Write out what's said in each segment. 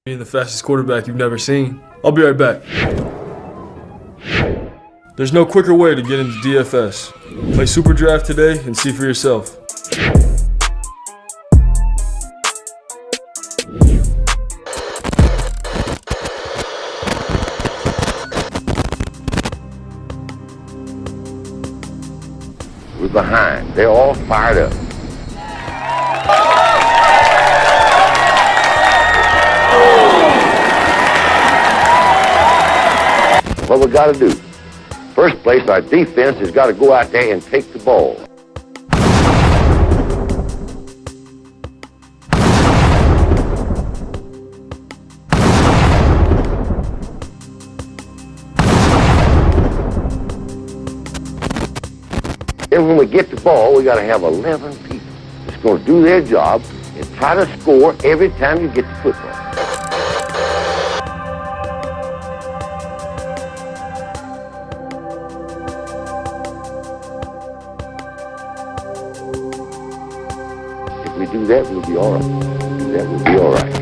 Being the fastest quarterback you've never seen. I'll be right back. There's no quicker way to get into DFS. Play Super Draft today and see for yourself. We're behind. They're all fired up. What we got to do? First place, our defense has got to go out there and take the ball. Then when we get the ball, we got to have 11 people that's going to do their job and try to score every time you get the football. If we do that, we'll be all right. If we do that, we'll be all right.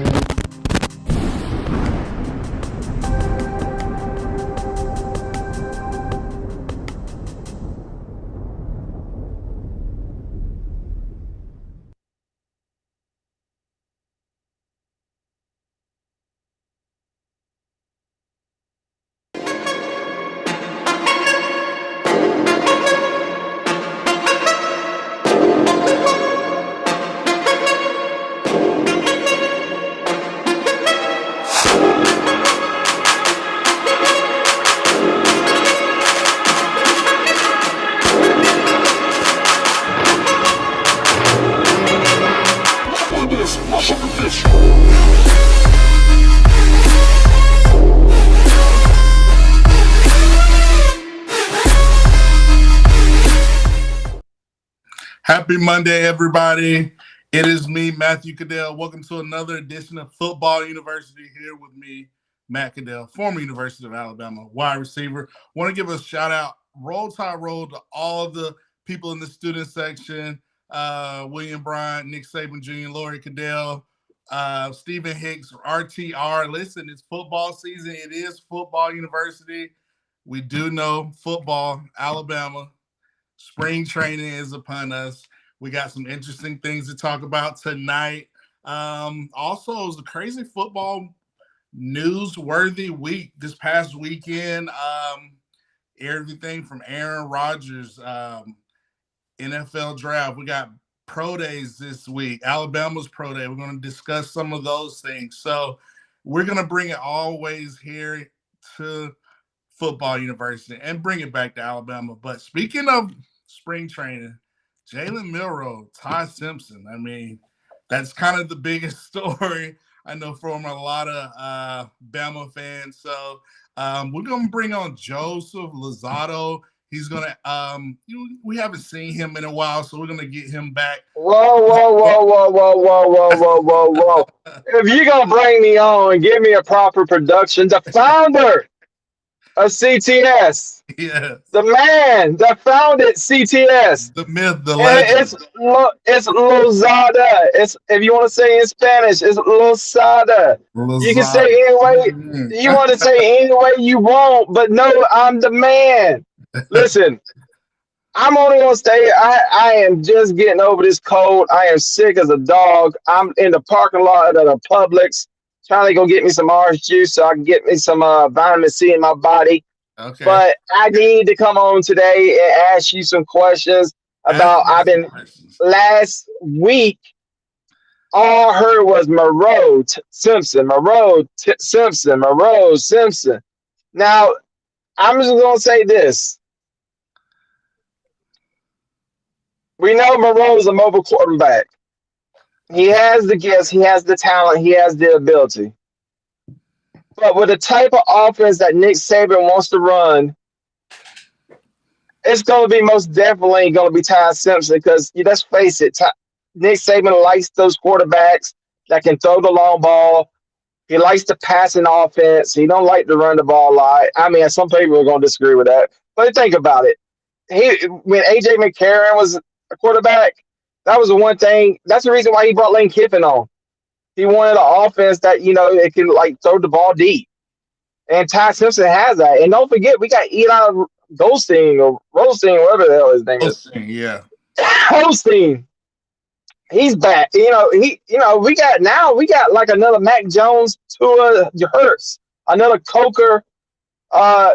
Happy Monday, everybody. It is me, Matthew Caddell. Welcome to another edition of Football University. Here with me, Matt Caddell, former University of Alabama wide receiver. Want to give a shout out, Roll Tide Roll, to all the people in the student section, William Bryant, Nick Saban Jr., Lori Caddell, Stephen Hicks, RTR. Listen, it's football season. It is Football University. We do know football, Alabama. Spring training is upon us. We got some interesting things to talk about tonight. Also, it was a crazy football newsworthy week this past weekend. Everything from Aaron Rodgers, NFL draft. We got pro days this week. Alabama's pro day. We're going to discuss some of those things. So we're going to bring it always here to Football University and bring it back to Alabama. But speaking of spring training, Jalen Milroe, Ty Simpson. I mean, that's kind of the biggest story I know from a lot of Bama fans. So we're going to bring on Joseph Lozado. He's going to we haven't seen him in a while, so we're going to get him back. Whoa. If you're going to bring me on and give me a proper production, the founder of CTS. Yes. The man that founded CTS. The myth, the legend. It's Lozada. It's, if you want to say in Spanish, it's Lozada. You can say any way you want to say any way you want, but no, I'm the man. Listen, I'm only gonna stay. I am just getting over this cold. I am sick as a dog. I'm in the parking lot of the Publix trying to go get me some orange juice so I can get me some vitamin C in my body. Okay. But I need to come on today and ask you some questions about. Last week, all I heard was Monroe Simpson. Now, I'm just gonna say this. We know Monroe is a mobile quarterback. He has the gifts, he has the talent, he has the ability. But with the type of offense that Nick Saban wants to run, it's going to be most definitely going to be Ty Simpson because, let's face it, Nick Saban likes those quarterbacks that can throw the long ball. He likes the passing offense. He don't like to run the ball a lot. I mean, some people are going to disagree with that. But think about it. When A.J. McCarron was a quarterback, that was the one thing. That's the reason why he brought Lane Kiffin on. He wanted an offense that, it can like throw the ball deep. And Ty Simpson has that. And don't forget, we got Eli Goldstein or Rostein, whatever the hell his name is. Yeah. Holstein. He's back. We got like another Mac Jones, Tua Hurts, another Coker,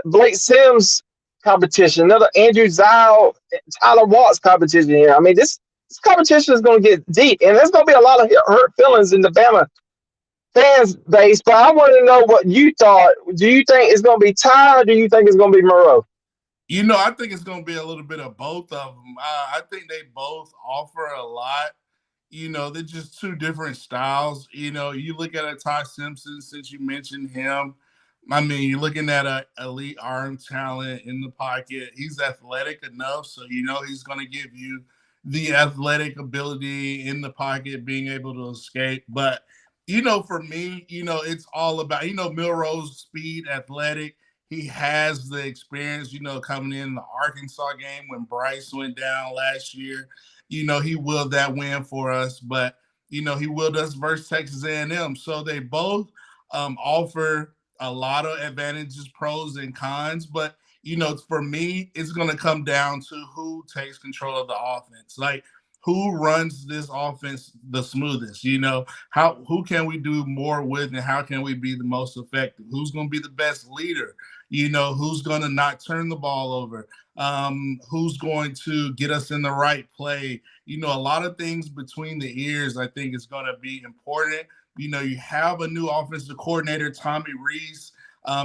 Blake Sims competition, another Andrew Zile, Tyler Watts competition here. I mean, this competition is going to get deep, and there's going to be a lot of hurt feelings in the Bama fans base. But I want to know what you thought. Do you think it's going to be Ty, or do you think it's going to be Moreau? I think it's going to be a little bit of both of them. I think they both offer a lot. They're just two different styles. You look at a Ty Simpson, since you mentioned him. I mean, you're looking at an elite arm talent in the pocket. He's athletic enough, so he's going to give you the athletic ability in the pocket, being able to escape. But, for me, it's all about, Milroe's speed, athletic. He has the experience, coming in the Arkansas game when Bryce went down last year. He willed that win for us, but, he willed us versus Texas A&M. So they both offer a lot of advantages, pros and cons. But, for me, it's going to come down to who takes control of the offense. Like, who runs this offense the smoothest? Who can we do more with, and how can we be the most effective? Who's going to be the best leader? Who's going to not turn the ball over? Who's going to get us in the right play? A lot of things between the ears, I think, is going to be important. You have a new offensive coordinator, Tommy Rees.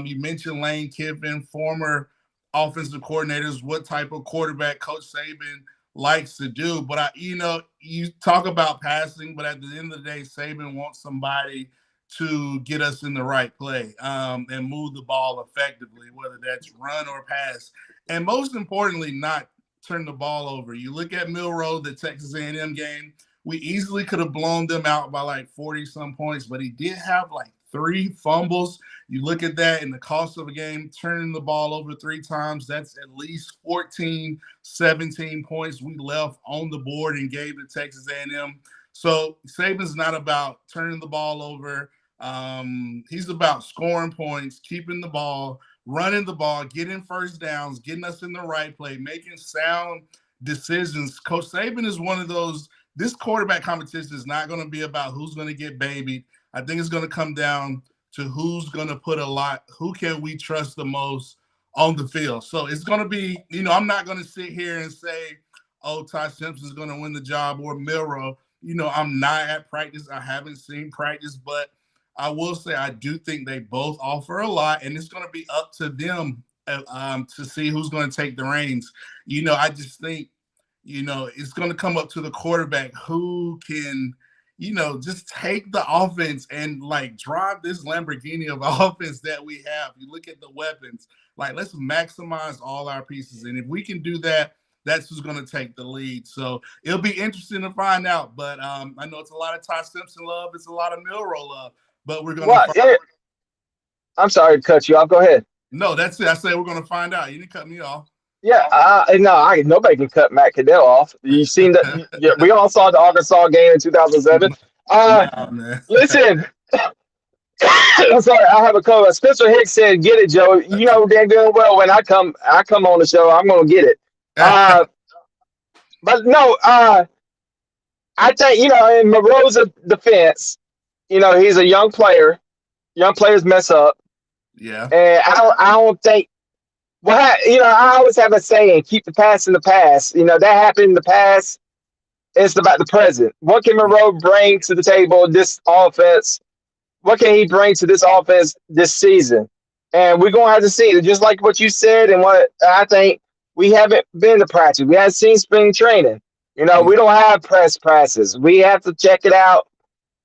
You mentioned Lane Kiffin, former offensive coordinators, what type of quarterback Coach Saban likes to do. But, you talk about passing, but at the end of the day, Saban wants somebody to get us in the right play and move the ball effectively, whether that's run or pass. And most importantly, not turn the ball over. You look at Milroe, the Texas A&M game, we easily could have blown them out by like 40-some points, but he did have like 3 fumbles. You look at that in the cost of a game, turning the ball over 3 times, that's at least 14, 17 points we left on the board and gave to Texas A&M. So Saban's not about turning the ball over. He's about scoring points, keeping the ball, running the ball, getting first downs, getting us in the right play, making sound decisions. Coach Saban is one of those. This quarterback competition is not going to be about who's going to get babied. I think it's going to come down to who's going to put a lot, who can we trust the most on the field. So it's going to be, I'm not going to sit here and say, oh, Ty Simpson's going to win the job or Milroe. I'm not at practice. I haven't seen practice, but I will say I do think they both offer a lot, and it's going to be up to them to see who's going to take the reins. I just think, it's going to come up to the quarterback who can, just take the offense and like drive this Lamborghini of offense that we have. You look at the weapons, like let's maximize all our pieces. And if we can do that, that's who's going to take the lead. So it'll be interesting to find out. But I know it's a lot of Ty Simpson love. It's a lot of Milroe love. But we're going to I'm sorry to cut you off. Go ahead. No, that's it. I said we're going to find out. You didn't cut me off. Yeah, nobody can cut Matt Caddell off. You seen that? Yeah, we all saw the Arkansas game in 2007. Listen, I'm sorry, I have a cover. Spencer Hicks said, "Get it, Joe." You know damn good well when I come on the show, I'm gonna get it. But no, I think in Moreau's defense, he's a young player. Young players mess up. Yeah, and I don't think. Well, I always have a saying: keep the past in the past. That happened in the past. It's about the present. What can Moreau bring to the table this offense? What can he bring to this offense this season? And we're going to have to see. Just like what you said and what I think, we haven't been to practice. We haven't seen spring training. We don't have press passes. We have to check it out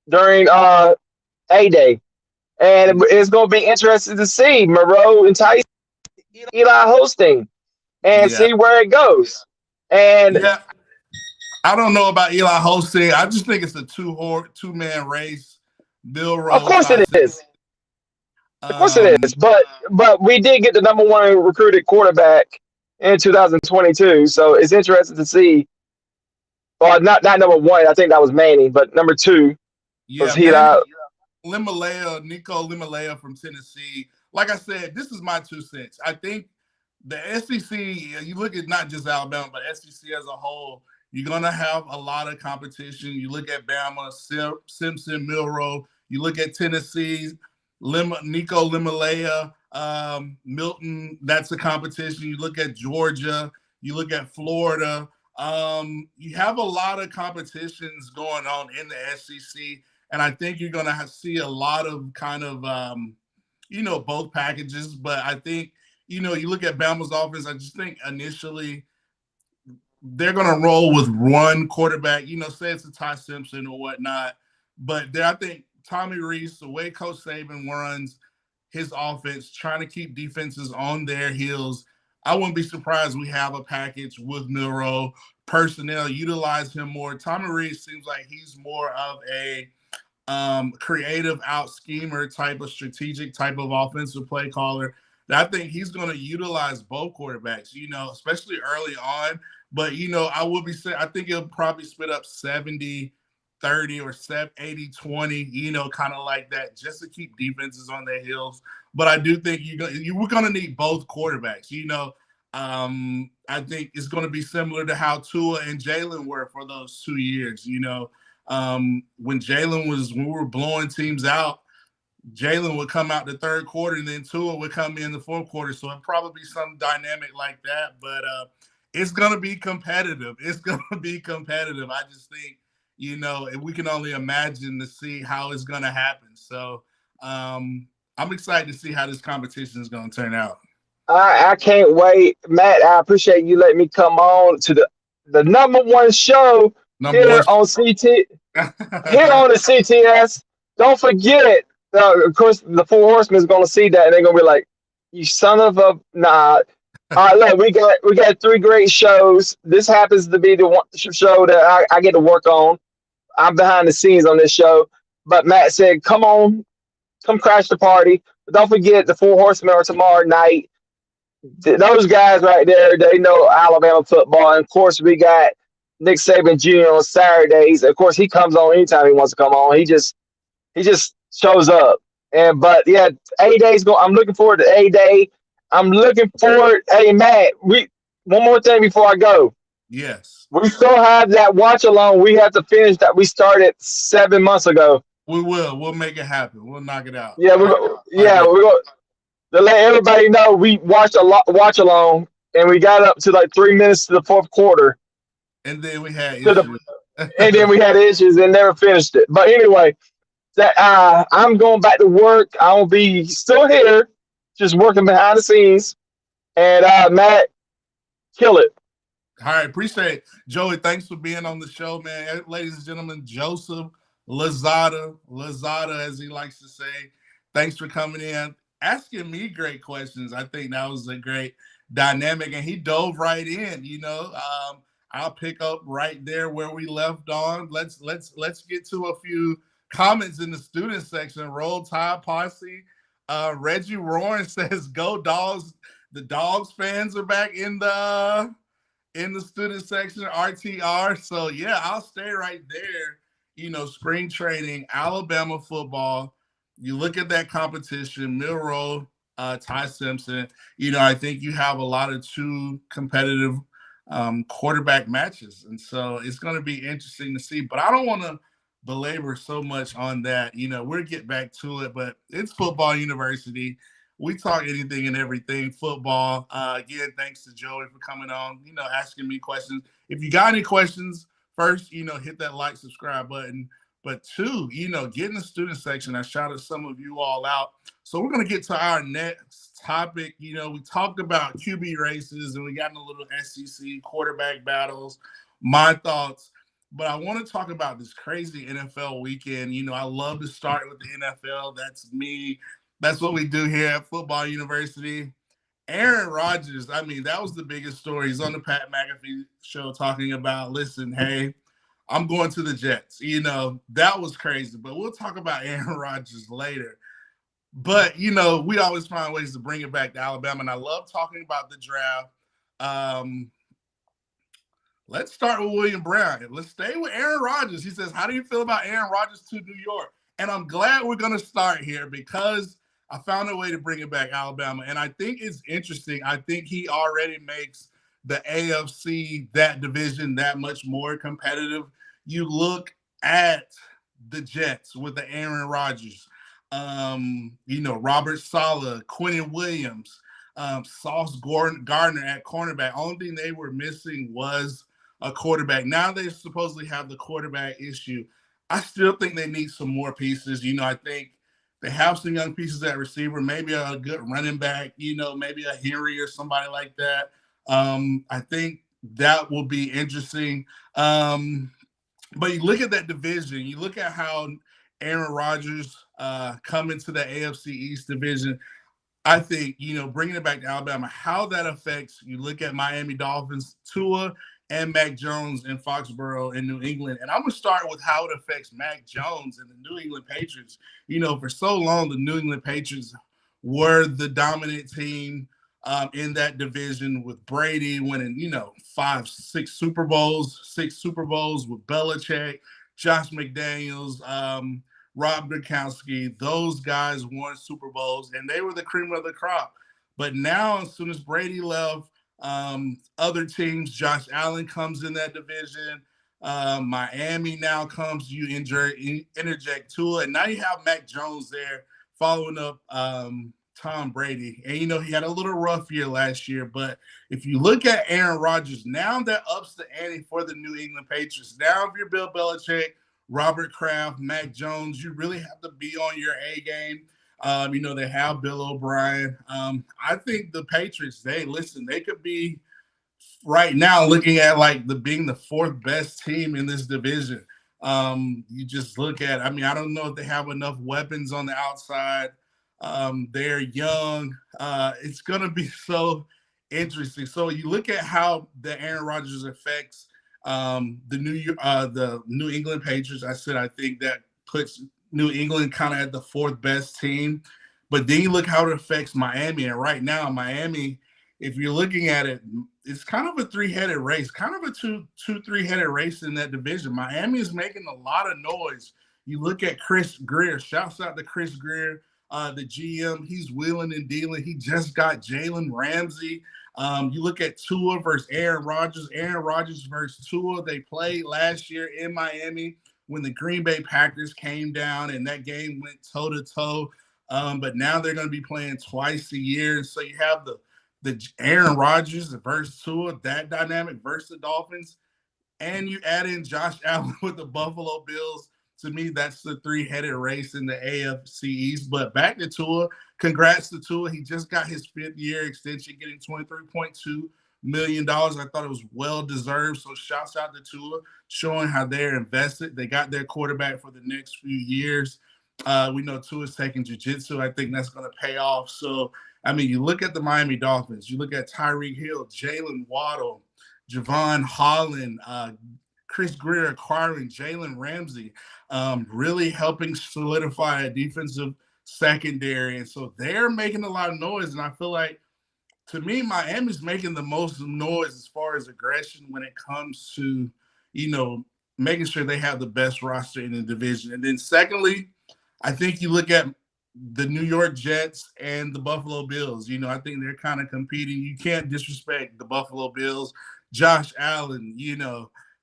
during A-Day. And it's going to be interesting to see Moreau and Tyson, Eli Holstein, and see where it goes. And I don't know about Eli Holstein. I just think it's a two-man race. Milroe, of course it is. Of course it is. But we did get the number 1 recruited quarterback in 2022. So it's interesting to see. Well, not number 1. I think that was Manning, but number 2. Yeah, Was he man. out? Nico Limalea from Tennessee. Like I said, this is my 2 cents. I think the SEC, you look at not just Alabama, but SEC as a whole, you're going to have a lot of competition. You look at Bama, Simpson, Milroe. You look at Tennessee, Nico Limalea, Milton, that's a competition. You look at Georgia. You look at Florida. You have a lot of competitions going on in the SEC. And I think you're going to see a lot of kind of, both packages. But I think, you look at Bama's offense, I just think initially they're going to roll with one quarterback, say it's a Ty Simpson or whatnot. But I think Tommy Rees, the way Coach Saban runs his offense, trying to keep defenses on their heels, I wouldn't be surprised we have a package with Milroe. Personnel, utilize him more. Tommy Rees seems like he's more of a creative out schemer type of strategic type of offensive play caller. I think he's going to utilize both quarterbacks, especially early on. But, I will be saying, I think he'll probably split up 70-30 or 80-20, kind of like that, just to keep defenses on their heels. But I do think we're going to need both quarterbacks. I think it's going to be similar to how Tua and Jalen were for those 2 years. When we were blowing teams out, Jalen would come out the third quarter and then Tua would come in the fourth quarter. So it'd probably be some dynamic like that. But it's going to be competitive. It's going to be competitive. I just think, we can only imagine to see how it's going to happen. So I'm excited to see how this competition is going to turn out. I can't wait, Matt. I appreciate you letting me come on to the number one show here on CT. Here on the CTS. Don't forget, of course, the Four Horsemen is going to see that and they're going to be like, "You son of a nah." All right, look, we got 3 great shows. This happens to be the one show that I get to work on. I'm behind the scenes on this show, but Matt said, "Come on, come crash the party." But don't forget, the Four Horsemen are tomorrow night. Those guys right there, they know Alabama football. And of course, we got Nick Saban Jr. on Saturdays. Of course, he comes on anytime he wants to come on. He just shows up. But yeah, A-Day's going. I'm looking forward to A-Day. I'm looking forward. Hey Matt, one more thing before I go. Yes. We still have that watch along. We have to finish that we started 7 months ago. We will. We'll make it happen. We'll knock it out. Yeah, we're going to let everybody know we watched a watch along, and we got up to like 3 minutes to the fourth quarter. And then we had issues. And then we had issues and never finished it. But anyway, I'm going back to work. I'll be still here, just working behind the scenes. And Matt, kill it. All right, appreciate it. Joey, thanks for being on the show, man. Ladies and gentlemen, Joseph Lazada, as he likes to say. Thanks for coming in, asking me great questions. I think that was a great dynamic, and he dove right in. I'll pick up right there where we left on. Let's get to a few comments in the student section. Roll Tide Posse. Reggie Roaring says, "Go Dogs!" The Dogs fans are back in the student section. RTR. So yeah, I'll stay right there. Spring training, Alabama football. You look at that competition, Milroe, Ty Simpson. I think you have a lot of 2 competitive quarterback matches. And so it's going to be interesting to see. But I don't want to belabor so much on that. We'll get back to it. But it's Football University. We talk anything and everything football. Again, thanks to Joey for coming on, asking me questions. If you got any questions, first, hit that like, subscribe button. But 2, get in the student section. I shouted some of you all out. So we're going to get to our next topic. We talked about QB races and we got in a little SEC quarterback battles, my thoughts. But I want to talk about this crazy NFL weekend. I love to start with the NFL. That's me. That's what we do here at Football University. Aaron Rodgers, that was the biggest story. He's on the Pat McAfee show talking about, listen, hey, I'm going to the Jets. That was crazy. But we'll talk about Aaron Rodgers later. But, we always find ways to bring it back to Alabama. And I love talking about the draft. Let's start with William Brown. Let's stay with Aaron Rodgers. He says, how do you feel about Aaron Rodgers to New York? And I'm glad we're going to start here because I found a way to bring it back, Alabama. And I think it's interesting. I think he already makes the AFC, that division, that much more competitive. You look at the Jets with the Aaron Rodgers, Robert Saleh, Quinnen Williams, Sauce Gardner at cornerback. Only thing they were missing was a quarterback. Now they supposedly have the quarterback issue. I still think they need some more pieces. I think they have some young pieces at receiver, maybe a good running back, maybe a Henry or somebody like that. I think that will be interesting. But you look at that division, you look at how Aaron Rodgers come into the AFC East division. I think, bringing it back to Alabama, how that affects, you look at Miami Dolphins, Tua and Mac Jones in Foxborough in New England. And I'm going to start with how it affects Mac Jones and the New England Patriots. For so long, the New England Patriots were the dominant team in that division with Brady winning, 6 Super Bowls with Belichick, Josh McDaniels, Rob Gronkowski. Those guys won Super Bowls, and they were the cream of the crop. But now, as soon as Brady left, other teams, Josh Allen comes in that division. Miami now comes, you interject Tua, and now you have Mac Jones there following up Tom Brady. And, he had a little rough year last year, but if you look at Aaron Rodgers, now that ups the ante for the New England Patriots. Now if you're Bill Belichick, Robert Kraft, Mac Jones, you really have to be on your A game. They have Bill O'Brien. I think the Patriots, they could be right now looking at being the 4th best team in this division. You just look at, I don't know if they have enough weapons on the outside. They're young. It's going to be so interesting. So you look at how the Aaron Rodgers affects the New England Patriots. I think that puts New England kind of at the 4th best team. But then you look how it affects Miami. And right now, Miami, if you're looking at it, it's kind of a 3-headed race, kind of a 3-headed race in that division. Miami is making a lot of noise. You look at Chris Greer. Shouts out to Chris Greer, the GM. He's wheeling and dealing. He just got Jalen Ramsey. You look at Tua versus Aaron Rodgers. Aaron Rodgers versus Tua. They played last year in Miami when the Green Bay Packers came down, and that game went toe-to-toe. But now they're going to be playing twice a year. So you have the Aaron Rodgers versus Tua, that dynamic versus the Dolphins. And you add in Josh Allen with the Buffalo Bills. To me, that's the 3-headed race in the AFC East. But back to Tua. Congrats to Tua. He just got his 5th-year extension, getting $23.2 million. I thought it was well-deserved. So shouts out to Tua, showing how they're invested. They got their quarterback for the next few years. We know Tua's taking jiu-jitsu. I think that's going to pay off. So, you look at the Miami Dolphins. You look at Tyreek Hill, Jalen Waddle, Javon Holland, Chris Greer acquiring Jalen Ramsey, really helping solidify a defensive secondary. And so they're making a lot of noise. And I feel like, to me, Miami's making the most noise as far as aggression when it comes to, making sure they have the best roster in the division. And then secondly, I think you look at the New York Jets and the Buffalo Bills. I think they're kind of competing. You can't disrespect the Buffalo Bills, Josh Allen,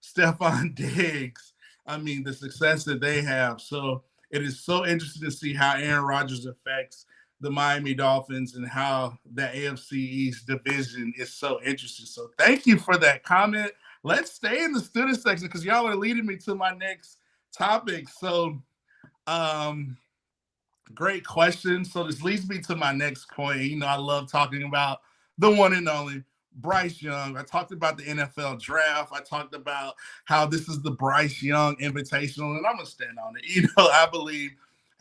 Stephon Diggs. The success that they have. So it is so interesting to see how Aaron Rodgers affects the Miami Dolphins and how the AFC East division is so interesting. So thank you for that comment. Let's stay in the student section because y'all are leading me to my next topic. So great question. So this leads me to my next point. I love talking about the one and only Bryce Young. I talked about the NFL draft. I talked about how this is the Bryce Young Invitational, and I'm going to stand on it. I believe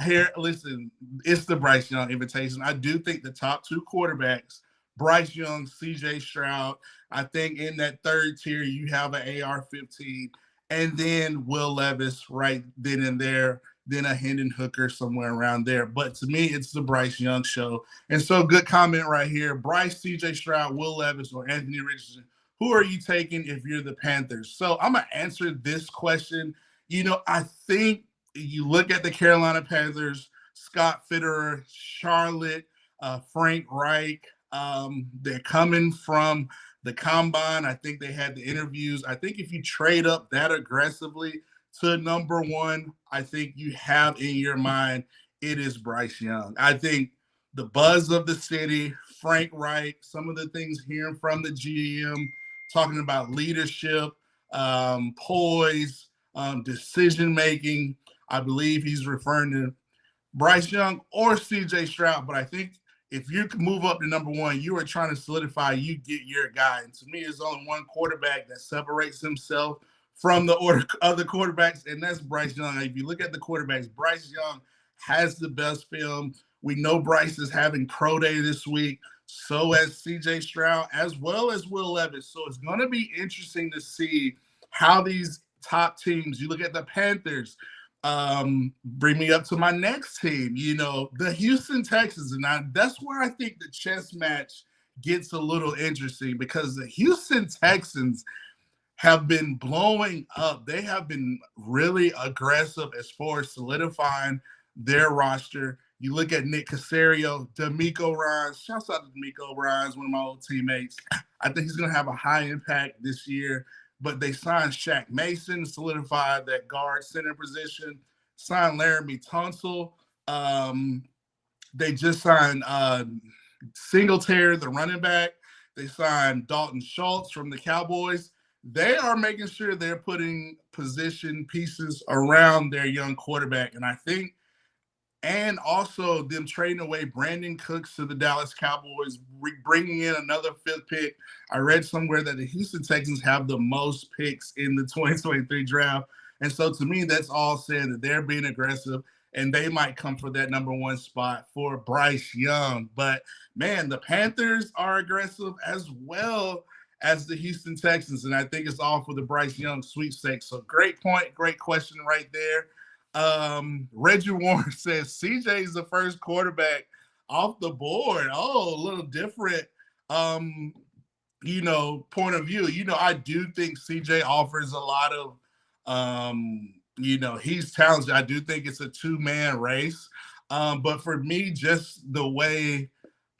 here, listen, it's the Bryce Young Invitation. I do think the top 2 quarterbacks, Bryce Young, CJ Stroud, I think in that 3rd tier, you have an AR-15, and then Will Levis right then and there, then a Hendon Hooker somewhere around there. But to me, it's the Bryce Young show. And so good comment right here. Bryce, CJ Stroud, Will Levis, or Anthony Richardson. Who are you taking if you're the Panthers? So I'm going to answer this question. I think you look at the Carolina Panthers, Scott Fitterer, Charlotte, Frank Reich. They're coming from the combine. I think they had the interviews. I think if you trade up that aggressively to number one, I think you have in your mind it is Bryce Young. I think the buzz of the city, Frank Reich, some of the things hearing from the GM, talking about leadership, poise, decision-making. I believe he's referring to Bryce Young or C.J. Stroud, but I think if you can move up to number one, you are trying to solidify you get your guy. And to me, there's only one quarterback that separates himself from the other quarterbacks, and that's Bryce Young. If you look at the quarterbacks, Bryce Young has the best film. We know Bryce is having pro day this week. So as C.J. Stroud, as well as Will Levis. So it's going to be interesting to see how these top teams, you look at the Panthers, bring me up to my next team, the Houston Texans. And that's where I think the chess match gets a little interesting, because the Houston Texans have been blowing up. They have been really aggressive as far as solidifying their roster. You look at Nick Caserio, D'Amico Ryans. Shouts out to D'Amico Ryans, one of my old teammates. I think he's going to have a high impact this year. But they signed Shaq Mason, solidified that guard center position. Signed Laramie Tunsil. They just signed Singletary, the running back. They signed Dalton Schultz from the Cowboys. They are making sure they're putting position pieces around their young quarterback. And I think, and also them trading away Brandon Cooks to the Dallas Cowboys, bringing in another fifth pick. I read somewhere that the Houston Texans have the most picks in the 2023 draft. And so to me, that's all saying that they're being aggressive, and they might come for that number one spot for Bryce Young. But, man, the Panthers are aggressive as well as the Houston Texans, and I think it's all for the Bryce Young sweepstakes. So great point, great question right there. Reggie Warren says CJ is the first quarterback off the board. Oh, a little different, point of view. I do think CJ offers a lot of, he's talented. I do think it's a two-man race. But for me, just the way,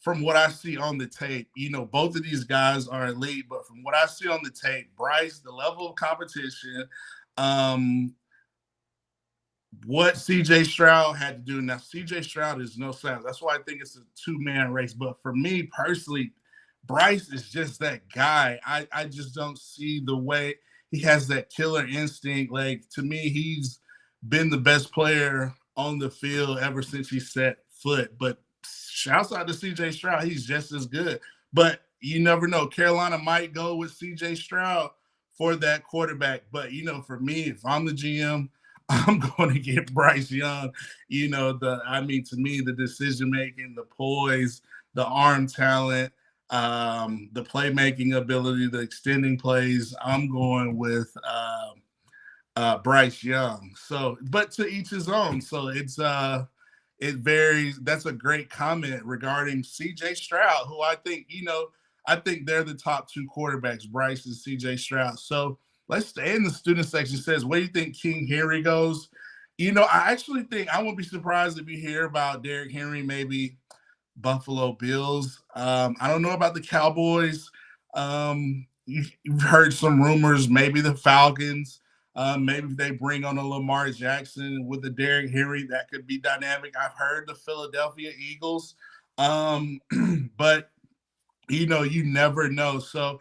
from what I see on the tape, both of these guys are elite, but from what I see on the tape, Bryce, the level of competition, what C.J. Stroud had to do. Now, C.J. Stroud is no slouch. That's why I think it's a two-man race. But for me personally, Bryce is just that guy. I just don't see the way he has that killer instinct. Like, to me, he's been the best player on the field ever since he set foot. But shouts out to C.J. Stroud. He's just as good. But you never know. Carolina might go with C.J. Stroud for that quarterback. But, for me, if I'm the GM, I'm going to get Bryce Young. To me, the decision-making, the poise, the arm talent, the playmaking ability, the extending plays, I'm going with Bryce Young. So, but to each his own. So it varies. That's a great comment regarding C.J. Stroud, who I think, I think they're the top two quarterbacks, Bryce and C.J. Stroud. So let's stay in the student section. It says, where do you think King Henry goes? I actually think I won't be surprised if you hear about Derrick Henry, maybe Buffalo Bills. I don't know about the Cowboys. You've heard some rumors, maybe the Falcons. Maybe if they bring on a Lamar Jackson with the Derrick Henry, that could be dynamic. I've heard the Philadelphia Eagles. But you never know. So,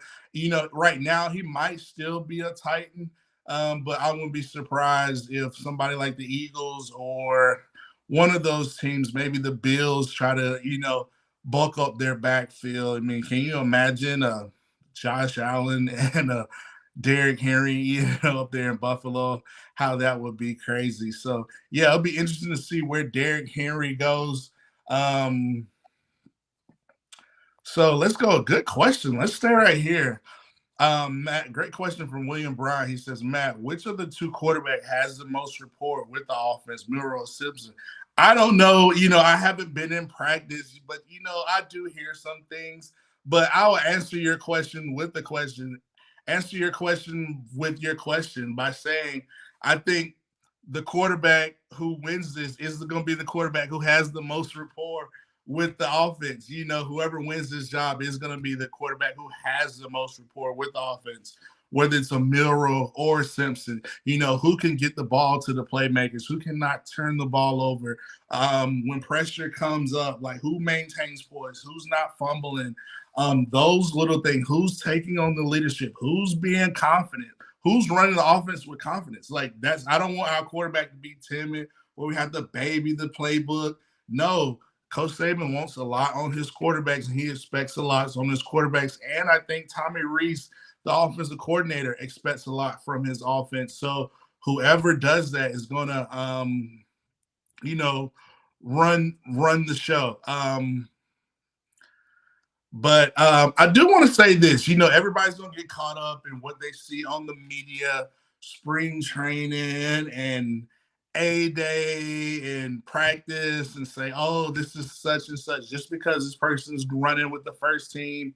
right now he might still be a Titan, but I wouldn't be surprised if somebody like the Eagles or one of those teams, maybe the Bills, try to, bulk up their backfield. I mean, can you imagine Josh Allen and Derrick Henry, up there in Buffalo? How that would be crazy. So, yeah, it'll be interesting to see where Derrick Henry goes. So let's go. Good question. Let's stay right here. Matt, great question from William Bryan. He says, Matt, which of the two quarterback has the most rapport with the offense, Milroe or Simpson? I don't know. I haven't been in practice, but, I do hear some things. But I will answer your question with the question. Answer your question with your question by saying, I think the quarterback who wins this is going to be the quarterback who has the most rapport with the offense. Whoever wins this job is going to be the quarterback who has the most rapport with the offense, whether it's a Milroe or Simpson. Who can get the ball to the playmakers, who cannot turn the ball over when pressure comes up, like who maintains poise, who's not fumbling, those little things, who's taking on the leadership, who's being confident, who's running the offense with confidence. I don't want our quarterback to be timid where we have to baby the playbook. No, Coach Saban wants a lot on his quarterbacks, and he expects a lot on his quarterbacks. And I think Tommy Rees, the offensive coordinator, expects a lot from his offense. So whoever does that is going to, run the show. But I do want to say this, everybody's going to get caught up in what they see on the media, spring training and A-Day and practice, and say, oh, this is such and such. Just because this person's running with the first team,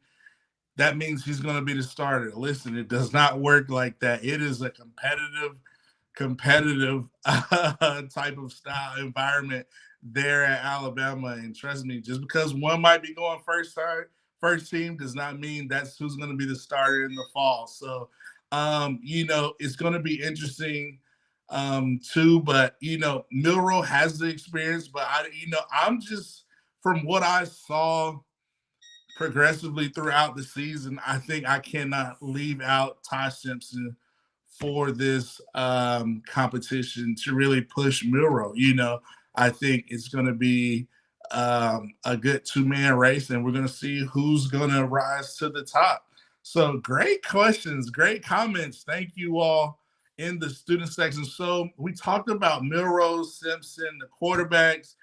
that means he's going to be the starter. Listen, it does not work like that. It is a competitive type of style environment there at Alabama. And trust me, just because one might be going first team does not mean that's who's going to be the starter in the fall. So, it's going to be interesting too. But, Milroe has the experience. But, I'm just, from what I saw progressively throughout the season, I think I cannot leave out Ty Simpson for this competition to really push Milroe. I think it's going to be a good two-man race, and we're going to see who's going to rise to the top. So great questions, great comments. Thank you all in the student section. So we talked about Milroe, Simpson, the quarterbacks.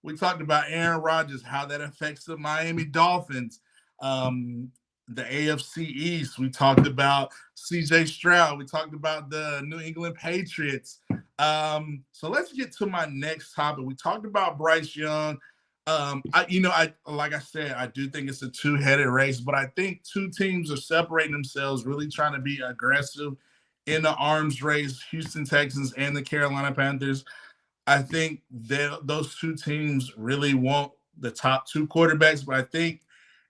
We talked about Aaron Rodgers, how that affects the Miami Dolphins, the AFC East. We talked about C.J. Stroud. We talked about the New England Patriots. So let's get to my next topic. We talked about Bryce Young. Like I said, I do think it's a two-headed race, but I think two teams are separating themselves, really trying to be aggressive in the arms race, Houston Texans and the Carolina Panthers. I think those two teams really want the top two quarterbacks, but I think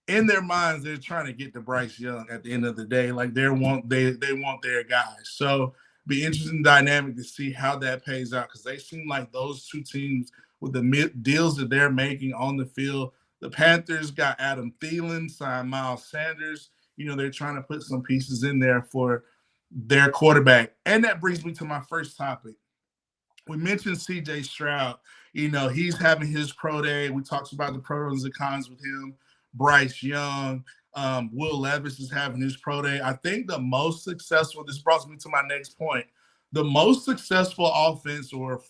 in their minds they're trying to get to Bryce Young at the end of the day. Like they want their guys. So be interesting dynamic to see how that pays out, because they seem like those two teams with the deals that they're making on the field. The Panthers got Adam Thielen, signed Miles Sanders. They're trying to put some pieces in there for their quarterback. And that brings me to my first topic. We mentioned C.J. Stroud. He's having his pro day. We talked about the pros and cons with him. Bryce Young. Will Levis is having his pro day. I think the most successful, this brought me to my next point, the most successful offense or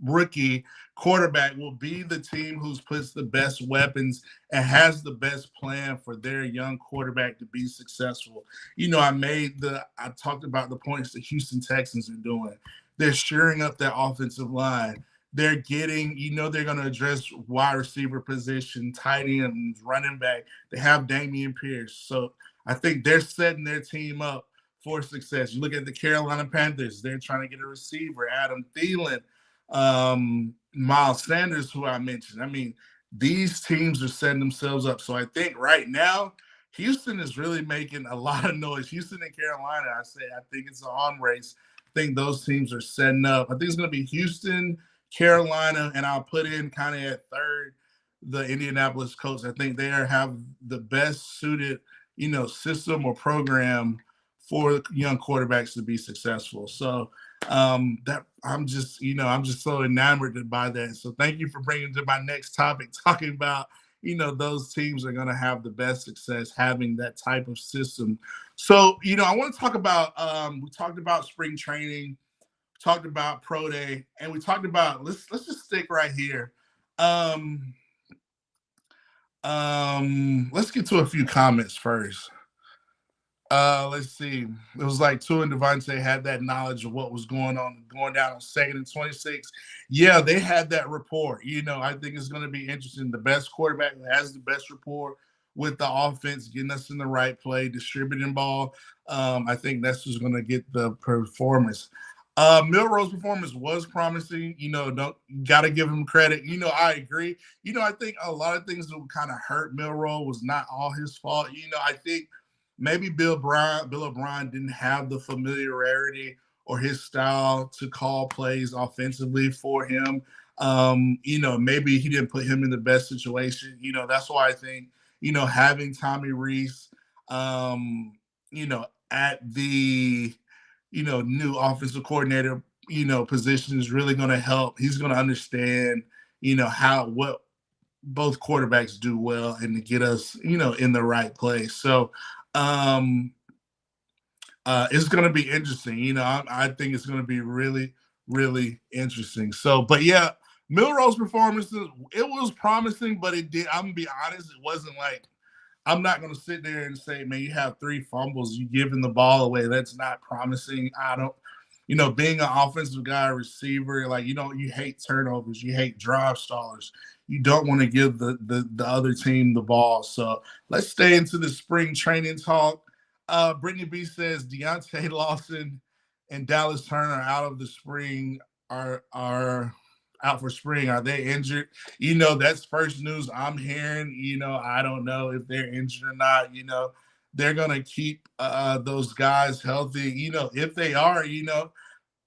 rookie quarterback will be the team who puts the best weapons and has the best plan for their young quarterback to be successful. I talked about the points the Houston Texans are doing. They're shoring up their offensive line. They're getting, they're going to address wide receiver position, tight ends, running back. They have Dameon Pierce. So I think they're setting their team up for success. You look at the Carolina Panthers, they're trying to get a receiver, Adam Thielen, Miles Sanders, who I mentioned. I mean, these teams are setting themselves up. So I think right now, Houston is really making a lot of noise. Houston and Carolina, I think it's an on race. I think those teams are setting up. I think it's going to be Houston, Carolina, and I'll put in kind of at third the Indianapolis Colts. I think they have the best suited, system or program for young quarterbacks to be successful. So that I'm just so enamored by that. So thank you for bringing to my next topic, talking about, those teams are going to have the best success having that type of system. So, I want to talk about, we talked about spring training, talked about pro day, and we talked about, let's just stick right here. Let's get to a few comments first. Let's see. It was like Tua and Devontae had that knowledge of what was going on, going down on 2nd and 26. Yeah, they had that rapport. I think it's going to be interesting. The best quarterback who has the best rapport with the offense, getting us in the right play, distributing ball. I think that's just going to get the performance. Milrose's performance was promising. Don't got to give him credit. I agree. I think a lot of things that kind of hurt Milrose was not all his fault. I think maybe Bill O'Brien didn't have the familiarity or his style to call plays offensively for him. Maybe he didn't put him in the best situation. That's why I think, having Tommy Rees, at the, new offensive coordinator, position is really going to help. He's going to understand, what both quarterbacks do well and to get us, in the right place. So it's going to be interesting. I think it's going to be really, really interesting. So, but yeah, Milrose's performances, it was promising, but I'm going to be honest, it wasn't like, I'm not going to sit there and say, man, you have 3 fumbles, you giving the ball away. That's not promising. I don't, being an offensive guy, receiver, like, you hate turnovers, you hate drive stallers. You don't want to give the other team the ball. So let's stay into the spring training talk. Brittany B says Deontay Lawson and Dallas Turner out of the spring are out for spring. Are they injured? That's first news I'm hearing. I don't know if they're injured or not. They're going to keep those guys healthy. If they are,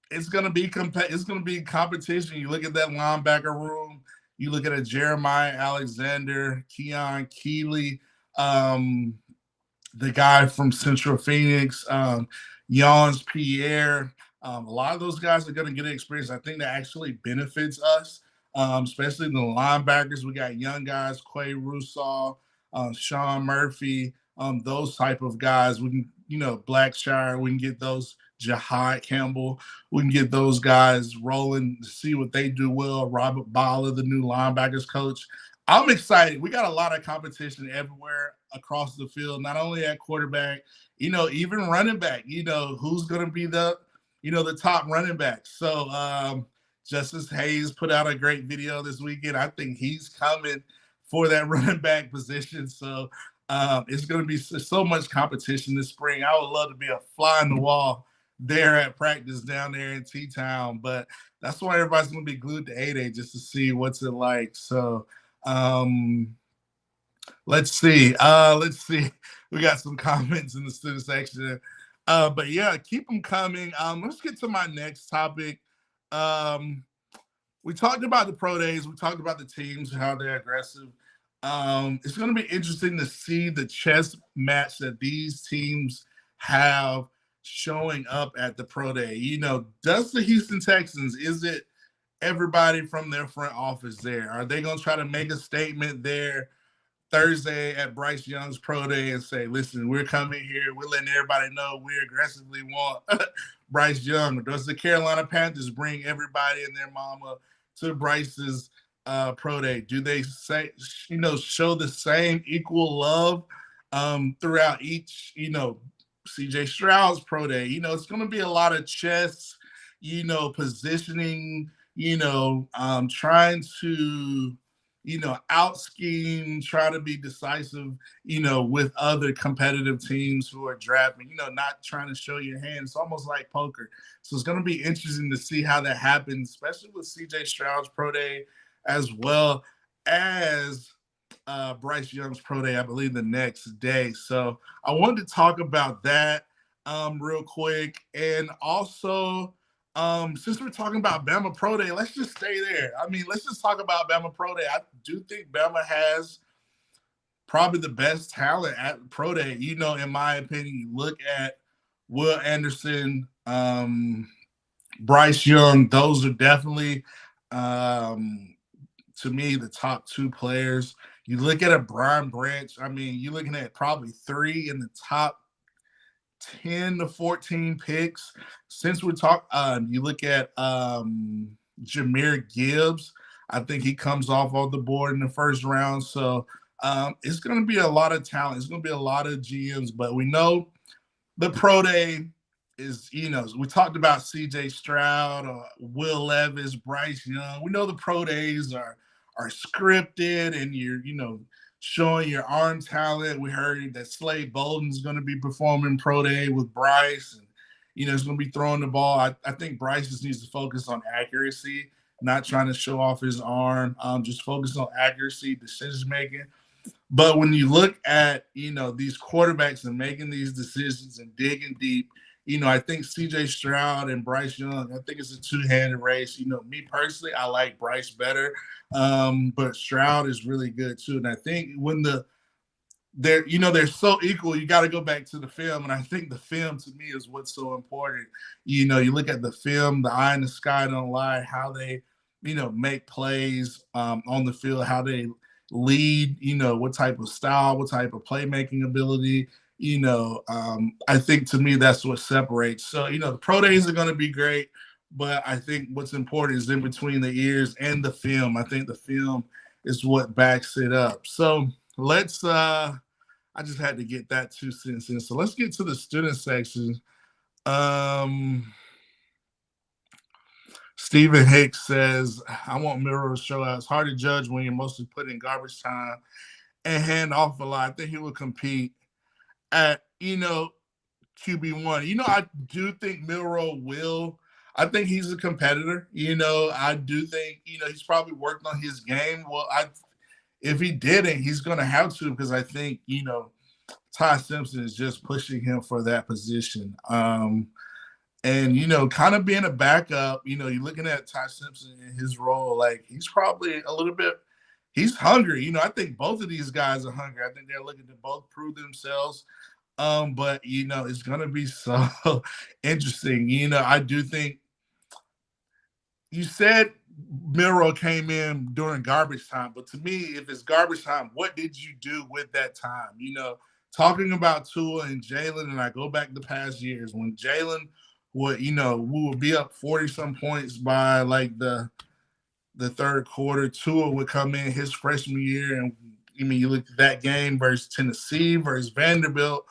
it's going to be it's going to be competition. You look at that linebacker room. You look at a Jeremiah Alexander, Keon Keeley, the guy from Central Phoenix, Jans Pierre. A lot of those guys are going to get experience. I think that actually benefits us, especially the linebackers. We got young guys, Quay Russaw, Sean Murphy, those type of guys. We can, Blackshire, we can get those, Jahad Campbell. We can get those guys rolling to see what they do well. Robert Bala, the new linebackers coach. I'm excited. We got a lot of competition everywhere across the field, not only at quarterback, even running back, who's going to be the top running back. So Justice Hayes put out a great video this weekend. I think he's coming for that running back position. So it's going to be so much competition this spring. I would love to be a fly on the wall there at practice down there in T-Town, but that's why everybody's going to be glued to 8A just to see what's it like. So let's see. We got some comments in the student section. But yeah, keep them coming. Let's get to my next topic. We talked about the pro days. We talked about the teams, how they're aggressive. It's going to be interesting to see the chess match that these teams have showing up at the pro day. Does the Houston Texans, is it everybody from their front office there? Are they going to try to make a statement there Thursday at Bryce Young's pro day and say, listen, we're coming here, we're letting everybody know we aggressively want Bryce Young? Or does the Carolina Panthers bring everybody and their mama to Bryce's pro day? Do they say, show the same equal love throughout each, CJ Stroud's pro day? It's going to be a lot of chess, positioning, trying to, out scheme, try to be decisive, with other competitive teams who are drafting, not trying to show your hand. It's almost like poker. So it's going to be interesting to see how that happens, especially with CJ Stroud's pro day, as well as Bryce Young's pro day, I believe, the next day. So I wanted to talk about that real quick. And also, since we're talking about Bama Pro Day, let's just stay there. Let's just talk about Bama Pro Day. I do think Bama has probably the best talent at Pro Day. In my opinion, you look at Will Anderson, Bryce Young, those are definitely, to me, the top 2 players. You look at a Brian Branch, you're looking at probably 3 in the top 10 to 14 picks. Since we're talking, you look at Jahmyr Gibbs. I think he comes off the board in the first round. So it's going to be a lot of talent. It's going to be a lot of GMs, but we know the pro day is, we talked about CJ Stroud, Will Levis, Bryce Young. We know the pro days are scripted, and you're, showing your arm talent. We heard that Slade Bolden's going to be performing pro day with Bryce, and he's going to be throwing the ball. I think Bryce just needs to focus on accuracy, not trying to show off his arm. Just focus on accuracy, decision making. But when you look at these quarterbacks and making these decisions and digging deep, I think C.J. Stroud and Bryce Young, I think it's a two-handed race. Me personally, I like Bryce better, but Stroud is really good too. And I think when they're so equal, you got to go back to the film. And I think the film to me is what's so important. You look at the film, the eye in the sky don't lie, how they, make plays on the field, how they lead, what type of style, what type of playmaking ability. I think to me that's what separates. So, the pro days are going to be great, but I think what's important is in between the ears and the film. I think the film is what backs it up. So let's I just had to get that 2 cents in. So let's get to the student section. Stephen Hicks says, I want Miro to show out. It's hard to judge when you're mostly put in garbage time and hand off a lot. I think he will compete at, QB1. I do think Milroe will. I think he's a competitor. I do think, he's probably worked on his game. Well, if he didn't, he's going to have to, because I think, Ty Simpson is just pushing him for that position. And, kind of being a backup, you're looking at Ty Simpson in his role, like he's probably a little bit, he's hungry. I think both of these guys are hungry. I think they're looking to both prove themselves. But, it's going to be so interesting. I do think you said Milroe came in during garbage time, but to me, if it's garbage time, what did you do with that time? Talking about Tua and Jalen, and I go back the past years when Jalen would, we would be up 40-some points by like the third quarter. Tua would come in his freshman year, and you look at that game versus Tennessee versus Vanderbilt.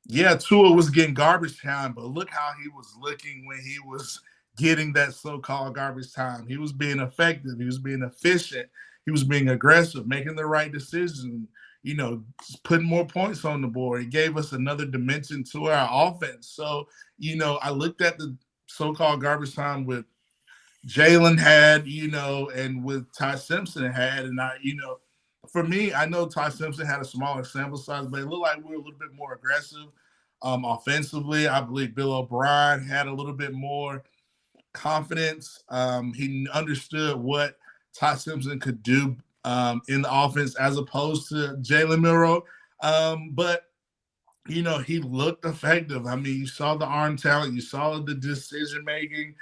Yeah, Tua was getting garbage time, but look how he was looking when he was getting that so-called garbage time. He was being effective. He was being efficient. He was being aggressive, making the right decision, putting more points on the board. He gave us another dimension to our offense. So, I looked at the so-called garbage time with Jalen had, and with Ty Simpson had, and for me, I know Ty Simpson had a smaller sample size, but it looked like we were a little bit more aggressive offensively. I believe Bill O'Brien had a little bit more confidence. He understood what Ty Simpson could do in the offense as opposed to Jalen Milroe. But, he looked effective. I mean, you saw the arm talent. You saw the decision-making.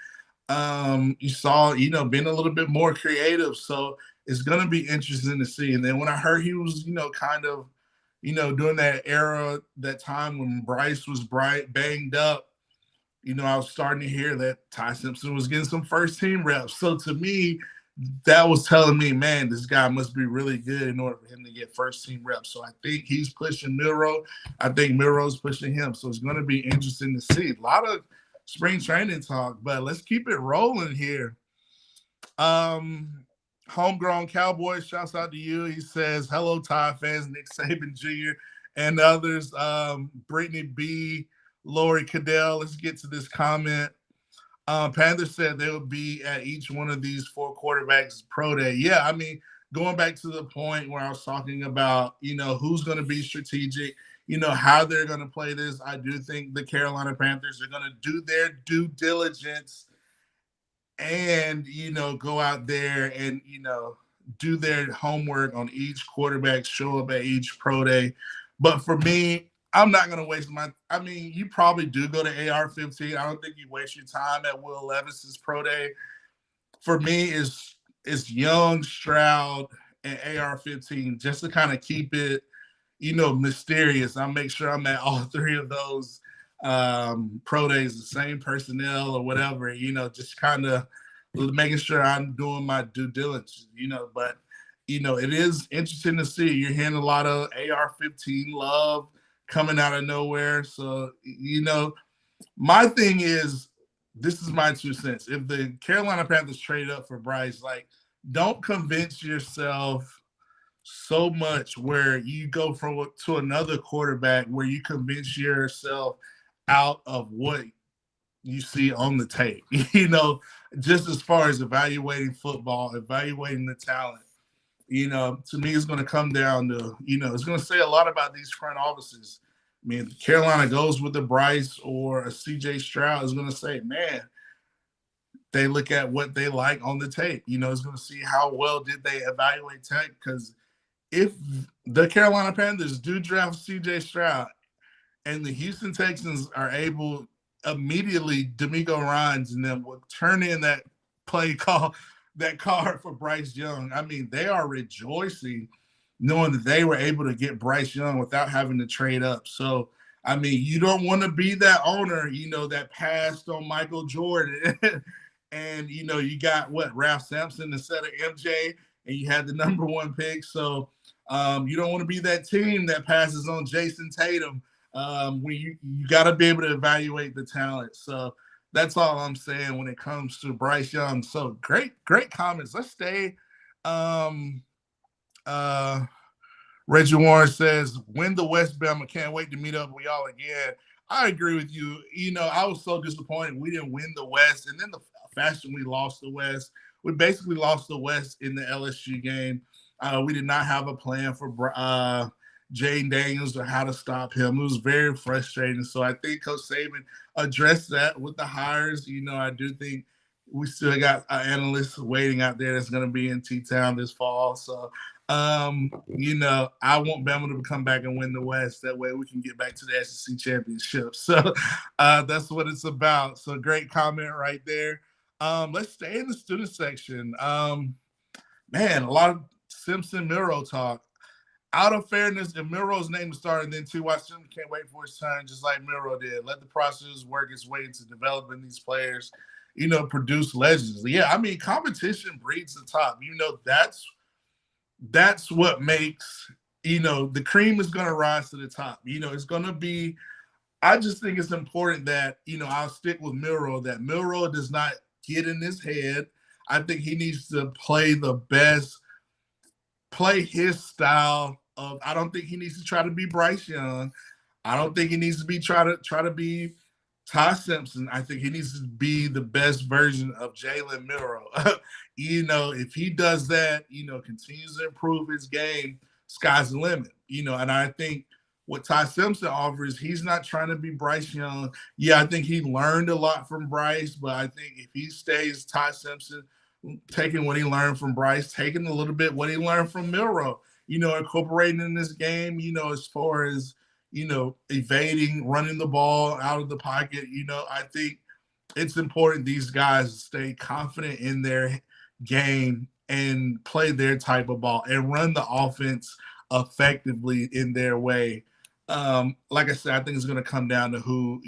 You saw, being a little bit more creative. So it's going to be interesting to see. And then when I heard he was, kind of, during that era, that time when Bryce was banged up, I was starting to hear that Ty Simpson was getting some first-team reps. So to me, that was telling me, man, this guy must be really good in order for him to get first-team reps. So I think he's pushing Milroe. I think Milroe's pushing him. So it's going to be interesting to see. A lot of spring training talk, but let's keep it rolling here. Homegrown Cowboys, shouts out to you. He says, hello, Tide fans, Nick Saban Jr. and others. Brittany B., Lori Caddell, let's get to this comment. Panthers said they would be at each one of these 4 quarterbacks pro day. Yeah, I mean, going back to the point where I was talking about, who's going to be strategic, how they're going to play this. I do think the Carolina Panthers are going to do their due diligence and, go out there and, do their homework on each quarterback, show up at each pro day. But for me, I'm not going to waste you probably do go to AR-15. I don't think you waste your time at Will Levis's pro day. For me, it's Young, Stroud, and AR-15 just to kind of keep it, mysterious. I'll make sure I'm at all 3 of those pro days, the same personnel or whatever, just kind of making sure I'm doing my due diligence, but, it is interesting to see. You're hearing a lot of AR-15 love coming out of nowhere. So, my thing is, this is my 2 cents. If the Carolina Panthers trade up for Bryce, don't convince yourself so much where you go from to another quarterback where you convince yourself out of what you see on the tape, just as far as evaluating football, evaluating the talent. To me, it's going to come down to, it's going to say a lot about these front offices. I mean, if Carolina goes with a Bryce or a CJ Stroud, is going to say, man, they look at what they like on the tape. It's going to see how well did they evaluate tech. Because if the Carolina Panthers do draft CJ Stroud and the Houston Texans are able immediately, D'Amico Ryans and them will turn in that card for Bryce Young. I mean, they are rejoicing knowing that they were able to get Bryce Young without having to trade up. So, I mean, you don't want to be that owner, that passed on Michael Jordan. And, you got Ralph Sampson instead of MJ, and you had the number 1 pick. So you don't want to be that team that passes on Jason Tatum. When you got to be able to evaluate the talent. So that's all I'm saying when it comes to Bryce Young. So great comments. Let's stay. Reggie Warren says, win the West, Bama. Can't wait to meet up with y'all again. I agree with you. I was so disappointed we didn't win the West. And then the fashion we lost the West, we basically lost the West in the LSU game. We did not have a plan for Jaden Daniels or how to stop him. It was very frustrating. So I think Coach Saban addressed that with the hires. I do think we still got analysts waiting out there that's going to be in T-Town this fall. So, I want Bama to come back and win the West. That way we can get back to the SEC championship. So that's what it's about. So great comment right there. Let's stay in the student section. Man, a lot of Simpson-Miro talk. Out of fairness, if Miro's name is starting, then T.Y. Simpson can't wait for his turn, just like Miro did. Let the process work its way into developing these players, produce legends. Yeah, I mean, competition breeds the top. That's what makes, the cream is going to rise to the top. It's going to be, I just think it's important that, I'll stick with Miro, that Miro does not get in his head. I think he needs to play his style of, I don't think he needs to try to be Bryce Young. I don't think he needs to be try to be Ty Simpson. I think he needs to be the best version of Jalen Miro. If he does that, continues to improve his game, sky's the limit. And I think what Ty Simpson offers, he's not trying to be Bryce Young. Yeah, I think he learned a lot from Bryce, but I think if he stays Ty Simpson, taking what he learned from Bryce, taking a little bit what he learned from Miro, incorporating in this game, as far as, evading, running the ball out of the pocket, I think it's important these guys stay confident in their game and play their type of ball and run the offense effectively in their way. Like I said, I think it's going to come down to who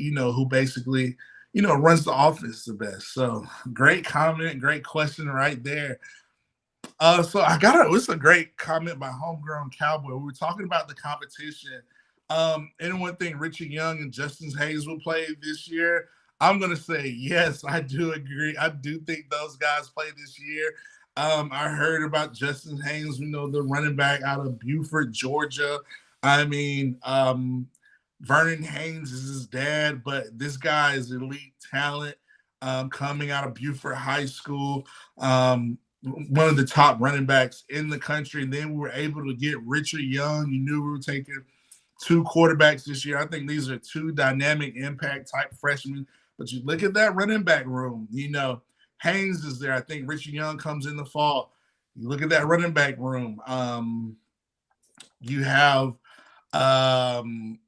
basically, runs the offense the best. So great comment, great question right there. So it's a great comment by Homegrown Cowboy. We were talking about the competition. Anyone think Richard Young and Justin Hayes will play this year? I'm going to say, yes, I do agree. I do think those guys play this year. I heard about Justin Hayes, the running back out of Beaufort, Georgia. I mean, Vernon Haynes is his dad, but this guy is elite talent coming out of Beaufort High School. One of the top running backs in the country. And then we were able to get Richard Young. You knew we were taking 2 quarterbacks this year. I think these are 2 dynamic impact type freshmen. But you look at that running back room, Haynes is there. I think Richard Young comes in the fall. You look at that running back room. You have Jamarian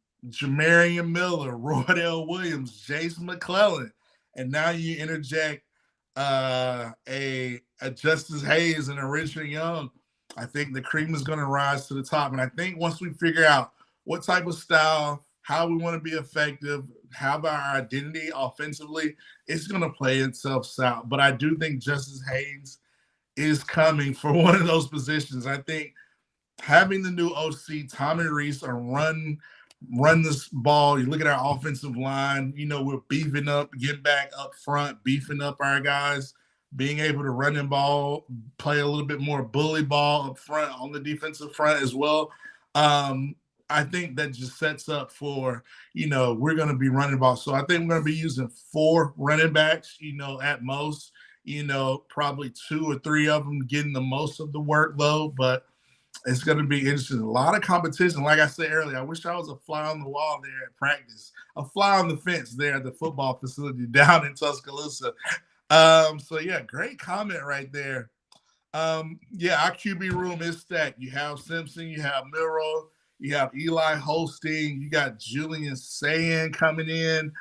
Miller, Roydell Williams, Jason McClellan. And now you interject a Justice Hayes and a Richard Young. I think the cream is going to rise to the top. And I think once we figure out what type of style, how we want to be effective, how about our identity offensively, it's going to play itself out. But I do think Justice Hayes is coming for one of those positions. I think having the new OC, Tommy Reese, run this ball. You look at our offensive line, we're beefing up, getting back up front, beefing up our guys. being able to run the ball, play a little bit more bully ball up front on the defensive front as well. I think that just sets up for, we're going to be running the ball. So I think we're going to be using 4 running backs, at most, probably 2 or 3 of them getting the most of the workload, but it's going to be interesting. A lot of competition. Like I said earlier, I wish I was a fly on the wall there at practice, a fly on the fence there at the football facility down in Tuscaloosa. So yeah, great comment right there. Yeah, our QB room is stacked. You have Simpson, you have Milroe, you have Eli Holstein, you got Julian Sayin coming in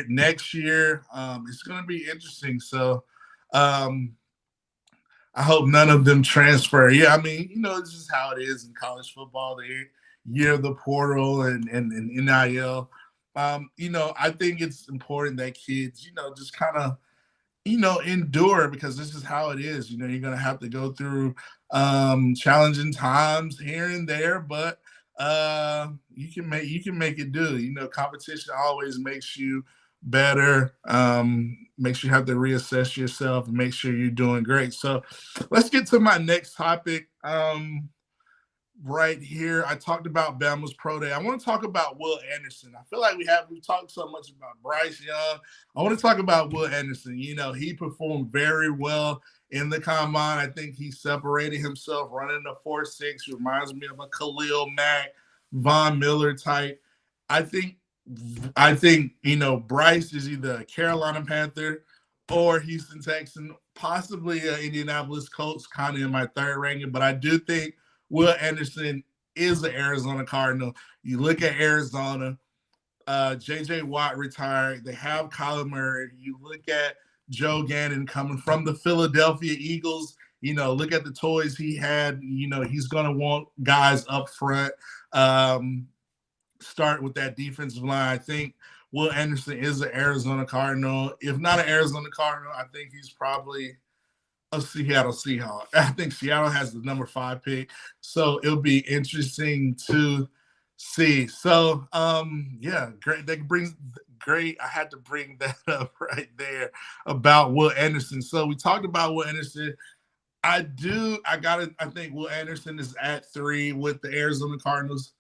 next year. It's going to be interesting. So I hope none of them transfer. Yeah, I mean, this is how it is in college football, the year of the portal and NIL. I think it's important that kids, just kind of, endure, because this is how it is. You're going to have to go through challenging times here and there, but you can make it do. Competition always makes you better, makes you have to reassess yourself and make sure you're doing great. So let's get to my next topic. Right here, I talked about Bama's pro day. I want to talk about Will Anderson. I feel like we've talked so much about Bryce Young. I want to talk about Will Anderson. He performed very well in the combine. I think he separated himself running the 4.6. Reminds me of a Khalil Mack, Von Miller type. I think Bryce is either a Carolina Panther or Houston Texan, possibly an Indianapolis Colts, kind of in my third ranking. But I do think Will Anderson is an Arizona Cardinal. You look at Arizona, J.J. Watt retired. They have Kyler Murray. You look at Joe Gannon coming from the Philadelphia Eagles. Look at the toys he had. He's going to want guys up front. Start with that defensive line. I think Will Anderson is an Arizona Cardinal. If not an Arizona Cardinal, I think he's probably a Seattle Seahawk. I think Seattle has the number 5 pick, so it'll be interesting to see. So, yeah, great. That brings great. I had to bring that up right there about Will Anderson. So we talked about Will Anderson. I think Will Anderson is at 3 with the Arizona Cardinals.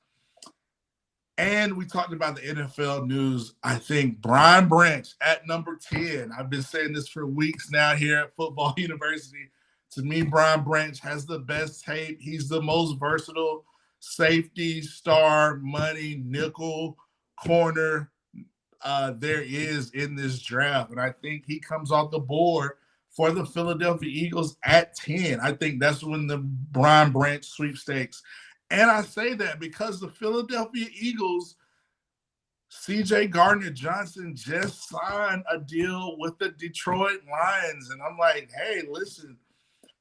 And we talked about the NFL news. I think Brian Branch at number 10. I've been saying this for weeks now here at Football University. To me, Brian Branch has the best tape. He's the most versatile safety, star, money, nickel, corner there is in this draft. And I think he comes off the board for the Philadelphia Eagles at 10. I think that's when the Brian Branch sweepstakes. And I say that because the Philadelphia Eagles, C.J. Gardner-Johnson just signed a deal with the Detroit Lions. And I'm like, hey, listen,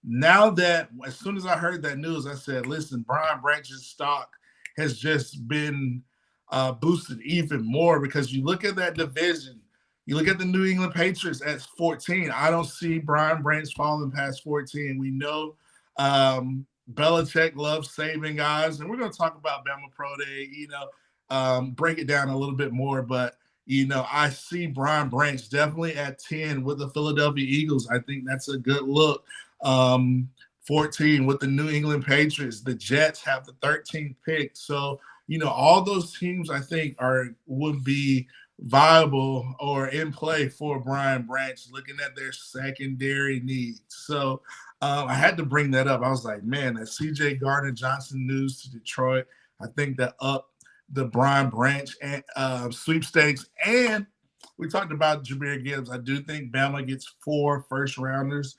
now that as soon as I heard that news, I said, listen, Brian Branch's stock has just been boosted even more, because you look at that division. You look at the New England Patriots at 14. I don't see Brian Branch falling past 14. We know Belichick loves saving guys, and we're going to talk about Bama Pro Day, break it down a little bit more. But, I see Brian Branch definitely at 10 with the Philadelphia Eagles. I think that's a good look. 14 with the New England Patriots. The Jets have the 13th pick. So, all those teams I think would be viable or in play for Brian Branch, looking at their secondary needs. So I had to bring that up. I was like, man, that C.J. Gardner-Johnson news to Detroit, I think that up the Brian Branch sweepstakes. And we talked about Jahmyr Gibbs. I do think Bama gets 4 first-rounders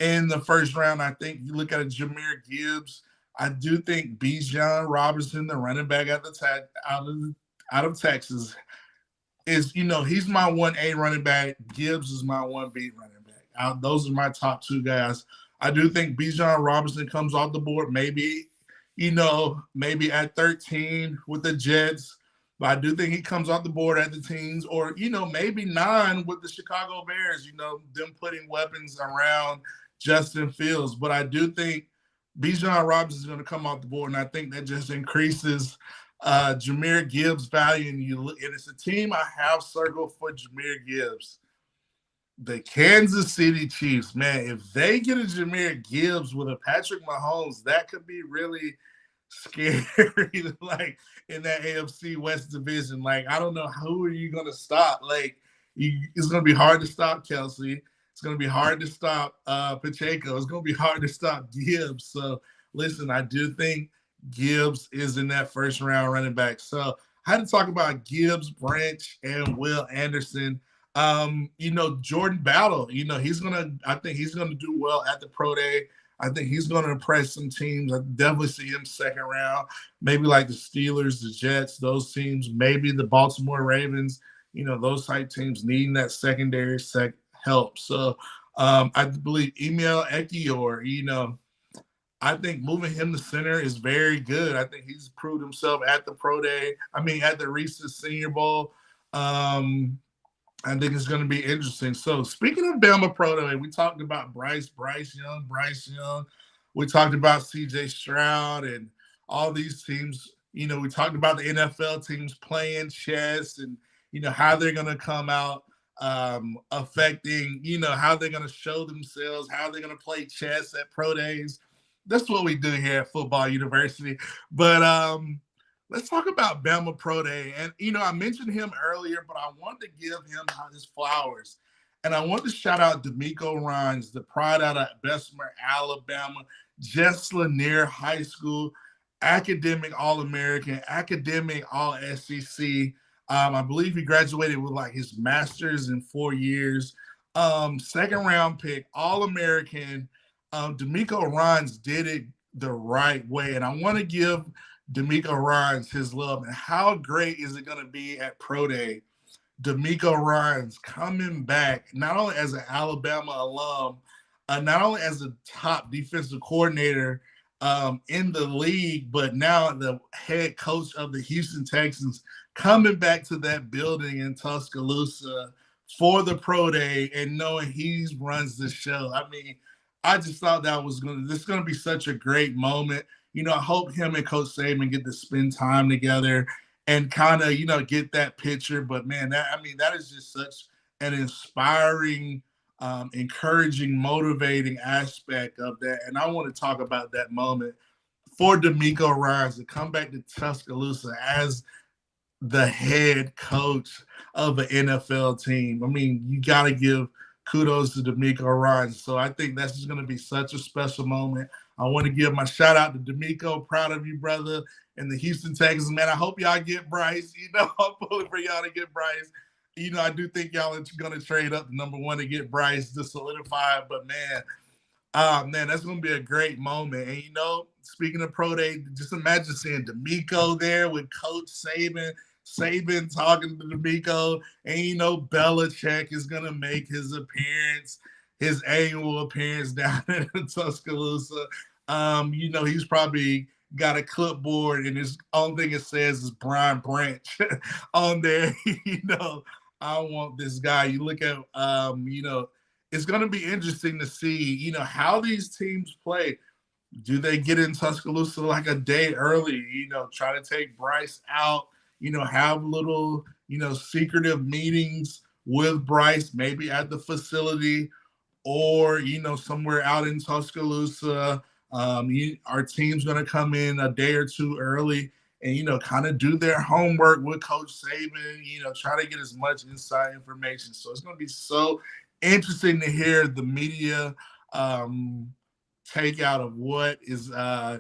in the first round. I think you look at Jahmyr Gibbs, I do think Bijan Robinson, the running back out of Texas, is, he's my 1A running back. Gibbs is my 1B running back. Those are my top 2 guys. I do think Bijan Robinson comes off the board, maybe at 13 with the Jets. But I do think he comes off the board at the teens, or, maybe 9 with the Chicago Bears, them putting weapons around Justin Fields. But I do think Bijan Robinson is going to come off the board, and I think that just increases Jahmyr Gibbs' value. And it's a team I have circled for Jahmyr Gibbs. the Kansas City Chiefs, man, if they get a Jahmyr Gibbs with a Patrick Mahomes, that could be really scary, like in that AFC West division. Like, I don't know who are you gonna stop. Like, it's gonna be hard to stop Kelsey. It's gonna be hard to stop Pacheco. It's gonna be hard to stop Gibbs. So listen, I do think Gibbs is in that first round running back. So I had to talk about Gibbs, Branch, and Will Anderson. Jordan Battle, I think he's gonna do well at the pro day. I think he's gonna impress some teams. I definitely see him second round, maybe like the Steelers, the Jets, those teams, maybe the Baltimore Ravens, those type teams needing that secondary help. So I believe Emil Ekiyor, I think moving him to center is very good. I think he's proved himself at the pro day. At the recent Senior Bowl. I think it's going to be interesting. So speaking of Bama Pro Day, we talked about Bryce Young. We talked about CJ Stroud and all these teams. We talked about the NFL teams playing chess and, how they're going to come out affecting, how they're going to show themselves, how they're going to play chess at pro days. That's what we do here at Football University. But let's talk about Bama Pro Day. And, I mentioned him earlier, but I want to give him his flowers. And I want to shout out D'Amico Ryans, the pride out of Bessemer, Alabama, just Lanier High School, academic All-American, academic All-SEC. I believe he graduated with like his master's in 4 years. Second round pick, All-American. D'Amico Ryans did it the right way. And I want to give D'Amico Ryans his love. And how great is it going to be at Pro Day? D'Amico Ryans coming back, not only as an Alabama alum, not only as a top defensive coordinator in the league, but now the head coach of the Houston Texans, coming back to that building in Tuscaloosa for the Pro Day and knowing he runs the show. I just thought this is going to be such a great moment. I hope him and Coach Saban get to spend time together and kind of, get that picture. But man, that is just such an inspiring, encouraging, motivating aspect of that. And I want to talk about that moment for D'Amico Ryans to come back to Tuscaloosa as the head coach of an NFL team. You got to give kudos to D'Amico Ryans. So I think that's just going to be such a special moment. I want to give my shout out to D'Amico. Proud of you, brother. And the Houston Texans, man, I hope y'all get Bryce. I'm pulling for y'all to get Bryce. I do think y'all are going to trade up to number one to get Bryce to solidify it. But, man, that's going to be a great moment. And, speaking of Pro Day, just imagine seeing D'Amico there with Coach Saban. Saban talking to D'Amico. And, Belichick is going to make his annual appearance down in Tuscaloosa. He's probably got a clipboard and his only thing it says is Brian Branch on there. I want this guy. You look at, it's going to be interesting to see, how these teams play. Do they get in Tuscaloosa like a day early, try to take Bryce out, have little, secretive meetings with Bryce, maybe at the facility or, somewhere out in Tuscaloosa. Our team's going to come in a day or two early and, kind of do their homework with Coach Saban, try to get as much inside information. So it's going to be so interesting to hear the media take out of what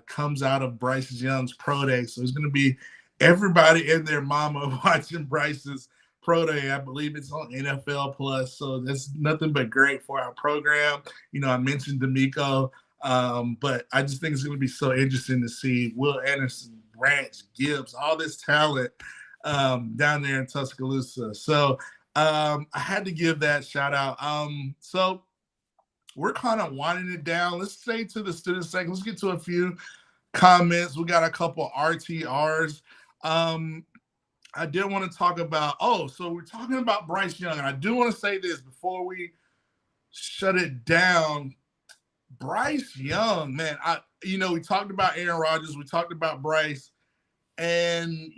comes out of Bryce Young's Pro Day. So it's going to be everybody and their mama watching Bryce's Pro Day. I believe it's on NFL Plus. So that's nothing but great for our program. I mentioned D'Amico. But I just think it's going to be so interesting to see Will Anderson, Branch, Gibbs, all this talent down there in Tuscaloosa. So I had to give that shout out. So we're kind of winding it down. Let's stay to the student section. Let's get to a few comments. We got a couple RTRs. I did want to talk about, so we're talking about Bryce Young. And I do want to say this before we shut it down. Bryce Young, man, we talked about Aaron Rodgers, we talked about Bryce, and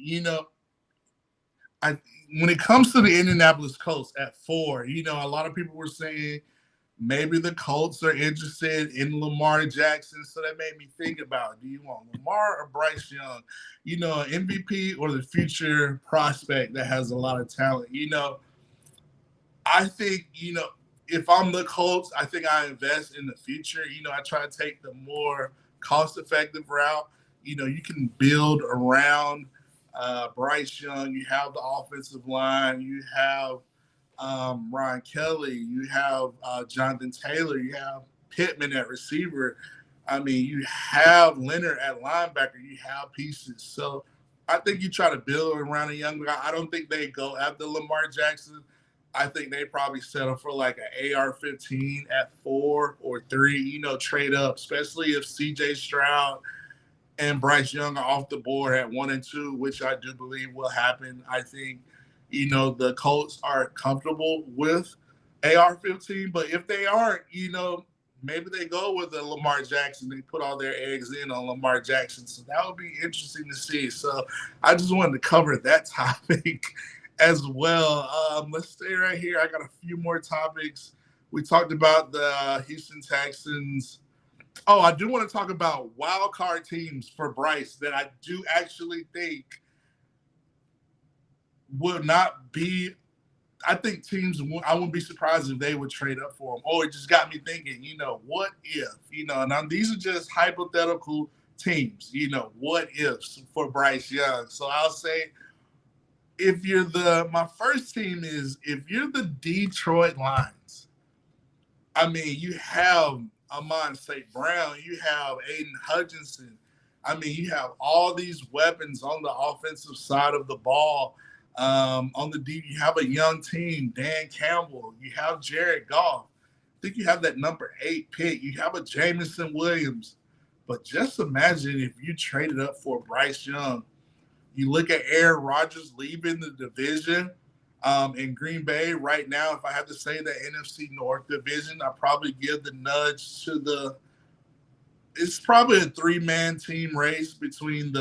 when it comes to the Indianapolis Colts at 4, you know, a lot of people were saying maybe the Colts are interested in Lamar Jackson. So that made me think about, do you want Lamar or Bryce Young? You know, an MVP or the future prospect that has a lot of talent? You know, I think, you know, if I'm the Colts, I think I invest in the future. You know, I try to take the more cost-effective route. You know, you can build around Bryce Young. You have the offensive line. You have Ryan Kelly. You have Jonathan Taylor. You have Pittman at receiver. I mean, you have Leonard at linebacker. You have pieces. So I think you try to build around a young guy. I don't think they go after Lamar Jackson. I think they probably settle for like an AR-15 at 4 or 3, you know, trade up, especially if CJ Stroud and Bryce Young are off the board at 1 and 2, which I do believe will happen. I think, you know, the Colts are comfortable with AR-15, but if they aren't, you know, maybe they go with a Lamar Jackson. They put all their eggs in on Lamar Jackson. So that would be interesting to see. So I just wanted to cover that topic as well. Let's stay right here. I got a few more topics. We talked about the Houston Texans. Oh, I do want to talk about wild card teams for Bryce that I do actually think will not be. I think teams, I wouldn't be surprised if they would trade up for him. Oh, it just got me thinking, you know, what if, you know, now these are just hypothetical teams, you know, what ifs for Bryce Young. So I'll say, my first team is, if you're the Detroit Lions, I mean, you have Amon St. Brown, you have Aiden Hutchinson. I mean, you have all these weapons on the offensive side of the ball. On the deep, you have a young team, Dan Campbell. You have Jared Goff. I think you have that number 8 pick. You have a Jameson Williams. But just imagine if you traded up for Bryce Young. You look at Aaron Rodgers leaving the division in Green Bay right now. If I had to say the NFC North division, I'd probably give the nudge to it's probably a 3-man team race between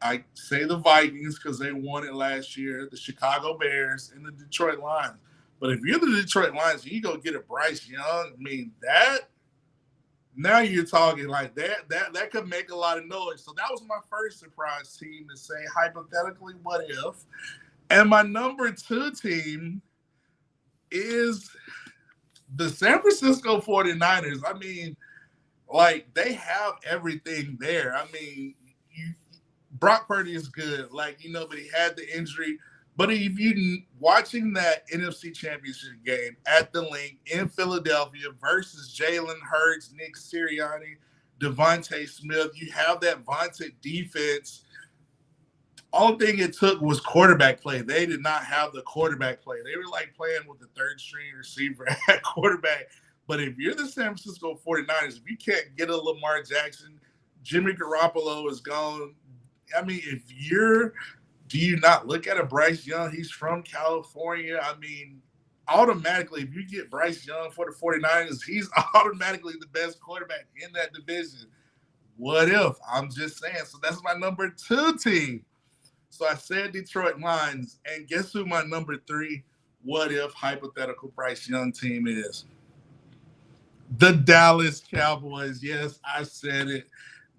I say the Vikings because they won it last year, the Chicago Bears, and the Detroit Lions. But if you're the Detroit Lions and you go get a Bryce Young, I mean, now you're talking like that could make a lot of noise. So that was my first surprise team to say, hypothetically, what if? And my number 2 team is the San Francisco 49ers. I mean, like, they have everything there. I mean, Brock Purdy is good, like, you know, but he had the injury. But if you watching that NFC Championship game at the Link in Philadelphia versus Jalen Hurts, Nick Sirianni, Devontae Smith, you have that vaunted defense. All thing it took was quarterback play. They did not have the quarterback play. They were like playing with the 3rd-string receiver at quarterback. But if you're the San Francisco 49ers, if you can't get a Lamar Jackson, Jimmy Garoppolo is gone. I mean, do you not look at a Bryce Young? He's from California. I mean, automatically, if you get Bryce Young for the 49ers, he's automatically the best quarterback in that division. What if? I'm just saying. So that's my number 2 team. So I said Detroit Lions. And guess who my number 3 what if hypothetical Bryce Young team is? The Dallas Cowboys. Yes, I said it.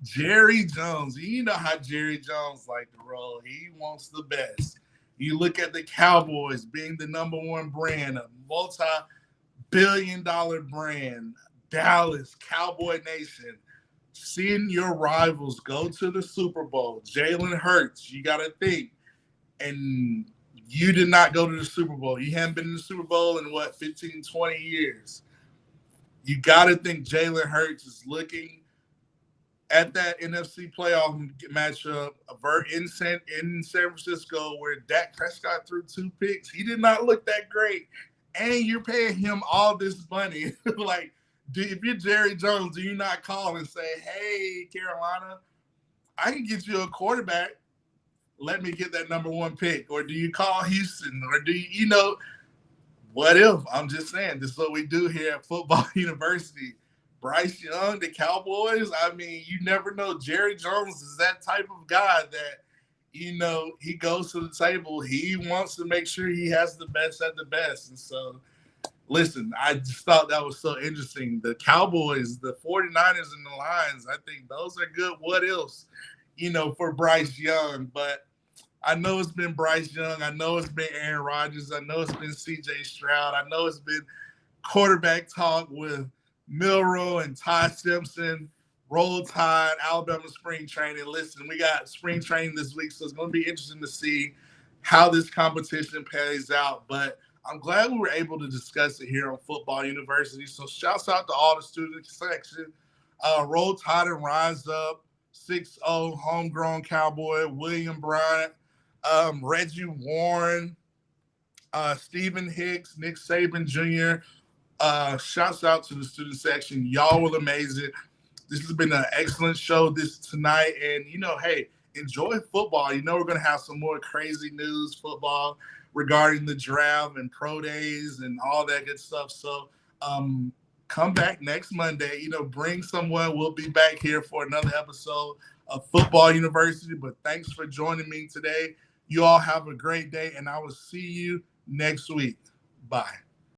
Jerry Jones, you know how Jerry Jones like to roll. He wants the best. You look at the Cowboys being the number 1 brand, a multi-billion-dollar brand, Dallas, Cowboy Nation, seeing your rivals go to the Super Bowl. Jalen Hurts, you got to think. And you did not go to the Super Bowl. You haven't been in the Super Bowl in, 15, 20 years. You got to think Jalen Hurts is looking at that NFC playoff matchup in San Francisco where Dak Prescott threw 2 picks. He did not look that great. And you're paying him all this money. Like, if you're Jerry Jones, do you not call and say, hey, Carolina, I can get you a quarterback. Let me get that number 1 pick. Or do you call Houston? Or do you know, what if? I'm just saying, this is what we do here at Football University. Bryce Young, the Cowboys, I mean, you never know. Jerry Jones is that type of guy that he goes to the table. He wants to make sure he has the best at the best. And so, listen, I just thought that was so interesting. The Cowboys, the 49ers, and the Lions, I think those are good what ifs, for Bryce Young. But I know it's been Bryce Young. I know it's been Aaron Rodgers. I know it's been C.J. Stroud. I know it's been quarterback talk with Milroe and Ty Simpson. Roll Tide, Alabama spring training. Listen, we got spring training this week, so it's going to be interesting to see how this competition plays out. But I'm glad we were able to discuss it here on Football University. So shouts out to all the student section. Roll Tide and Rise Up, 6-0 homegrown Cowboy, William Bryant, Reggie Warren, Stephen Hicks, Nick Saban Jr. Shouts out to the student section. Y'all were amazing. This has been an excellent show tonight. And, hey, enjoy football. We're going to have some more crazy news football regarding the draft and pro days and all that good stuff. So come back next Monday. Bring someone. We'll be back here for another episode of Football University. But thanks for joining me today. You all have a great day, and I will see you next week. Bye.